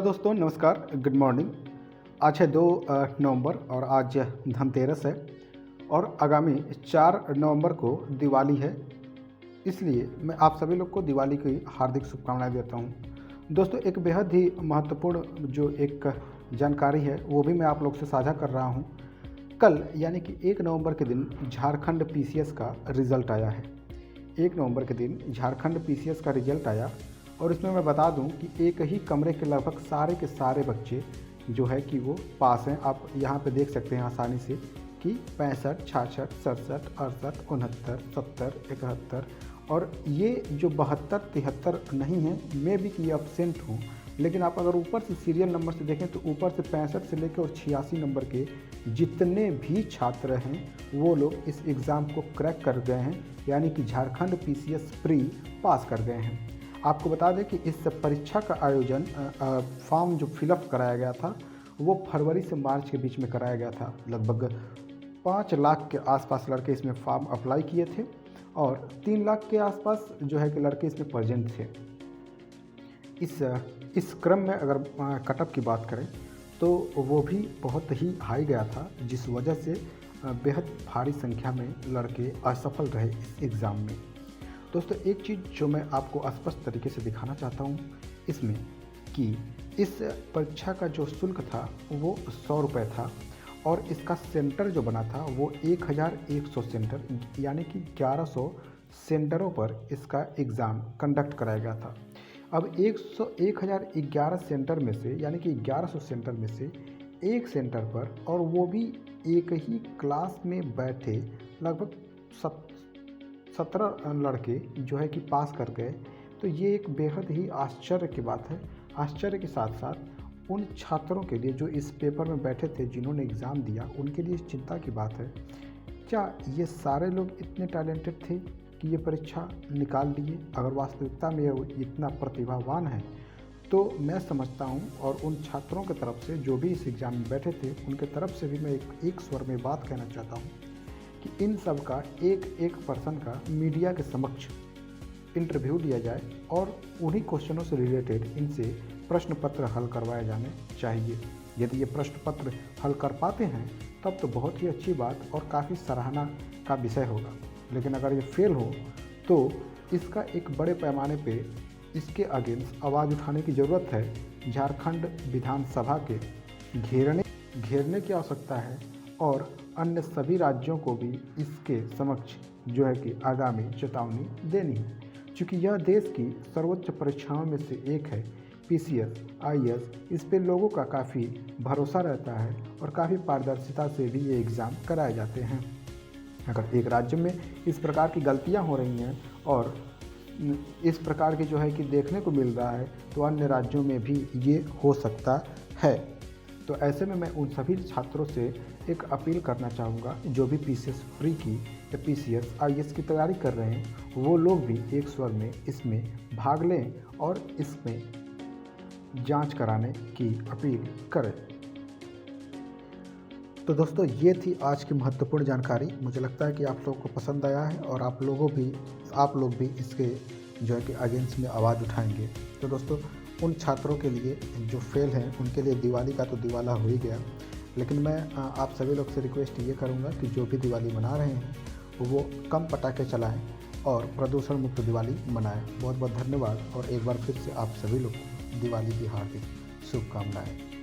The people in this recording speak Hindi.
दोस्तों, नमस्कार, गुड मॉर्निंग। आज है 2 नवंबर और आज धनतेरस है और आगामी 4 नवंबर को दिवाली है। इसलिए मैं आप सभी लोग को दिवाली की हार्दिक शुभकामनाएं देता हूं। दोस्तों, एक बेहद ही महत्वपूर्ण जो एक जानकारी है वो भी मैं आप लोग से साझा कर रहा हूं। कल यानी कि 1 नवंबर के दिन झारखंड पीसीएस का रिज़ल्ट आया है। 1 नवंबर के दिन झारखंड पीसीएस का रिज़ल्ट आया और इसमें मैं बता दूं कि एक ही कमरे के लगभग सारे के सारे बच्चे जो है कि वो पास हैं। आप यहाँ पे देख सकते हैं आसानी से कि 65, 66, 67, 68, 69, 70, 71 और ये जो 72, 73 नहीं है, मैं भी कि एब्सेंट हूँ। लेकिन आप अगर ऊपर से सीरियल नंबर से देखें तो ऊपर से 65 से लेकर और 86 नंबर के जितने भी छात्र हैं वो लोग इस एग्ज़ाम को क्रैक कर गए हैं, यानी कि झारखंड पीसीएस प्री पास कर गए हैं। आपको बता दें कि इस परीक्षा का आयोजन फॉर्म जो फिलअप कराया गया था वो फरवरी से मार्च के बीच में कराया गया था। लगभग 5 लाख के आसपास लड़के इसमें फॉर्म अप्लाई किए थे और 3 लाख के आसपास जो है कि लड़के इसमें प्रेजेंट थे। इस क्रम में अगर कटअप की बात करें तो वो भी बहुत ही हाई गया था, जिस वजह से बेहद भारी संख्या में लड़के असफल रहे इस एग्ज़ाम में। दोस्तों, एक चीज़ जो मैं आपको स्पष्ट तरीके से दिखाना चाहता हूँ इसमें कि इस परीक्षा का जो शुल्क था वो 100 रुपये था और इसका सेंटर जो बना था वो 1100 सेंटर यानी कि 1100 सेंटरों पर इसका एग्ज़ाम कंडक्ट कराया गया था। अब 1011 सेंटर में से यानी कि 1100 सेंटर में से एक सेंटर पर, और वो भी एक ही क्लास में बैठे लगभग 17 लड़के जो है कि पास कर गए। तो ये एक बेहद ही आश्चर्य की बात है। आश्चर्य के साथ साथ उन छात्रों के लिए जो इस पेपर में बैठे थे, जिन्होंने एग्ज़ाम दिया, उनके लिए चिंता की बात है। क्या ये सारे लोग इतने टैलेंटेड थे कि ये परीक्षा निकाल लिए? अगर वास्तविकता में इतना प्रतिभावान है तो मैं समझता हूँ, और उन छात्रों की तरफ से जो भी इस एग्ज़ाम में बैठे थे उनके तरफ से भी मैं एक स्वर में बात कहना चाहता हूँ कि इन सब का एक पर्सन का मीडिया के समक्ष इंटरव्यू लिया जाए और उन्हीं क्वेश्चनों से रिलेटेड इनसे प्रश्न पत्र हल करवाए जाने चाहिए। यदि ये प्रश्न पत्र हल कर पाते हैं तब तो बहुत ही अच्छी बात और काफ़ी सराहना का विषय होगा। लेकिन अगर ये फेल हो तो इसका एक बड़े पैमाने पे इसके अगेंस्ट आवाज़ उठाने की ज़रूरत है। झारखंड विधानसभा के घेरने की आवश्यकता है और अन्य सभी राज्यों को भी इसके समक्ष जो है कि आगामी चेतावनी देनी है, क्योंकि यह देश की सर्वोच्च परीक्षाओं में से एक है। पीसीएस, आईएएस, इस पे लोगों का काफ़ी भरोसा रहता है और काफ़ी पारदर्शिता से भी ये एग्ज़ाम कराए जाते हैं। अगर एक राज्य में इस प्रकार की गलतियां हो रही हैं और इस प्रकार की जो है कि देखने को मिल रहा है तो अन्य राज्यों में भी ये हो सकता है। तो ऐसे में मैं उन सभी छात्रों से एक अपील करना चाहूँगा, जो भी पीसीएस प्री की या पीसीएस आईएएस की तैयारी कर रहे हैं वो लोग भी एक स्वर में इसमें भाग लें और इसमें जांच कराने की अपील करें। तो दोस्तों, ये थी आज की महत्वपूर्ण जानकारी। मुझे लगता है कि आप लोगों को पसंद आया है और आप लोग भी इसके जो है कि अगेंस्ट में आवाज़ उठाएंगे। तो दोस्तों, उन छात्रों के लिए जो फेल हैं उनके लिए दिवाली का तो दिवाला हो ही गया, लेकिन मैं आप सभी लोग से रिक्वेस्ट ये करूँगा कि जो भी दिवाली मना रहे हैं वो कम पटाखे चलाएं और प्रदूषण मुक्त दिवाली मनाएं। बहुत बहुत धन्यवाद और एक बार फिर से आप सभी लोग को दिवाली की हार्दिक शुभकामनाएं।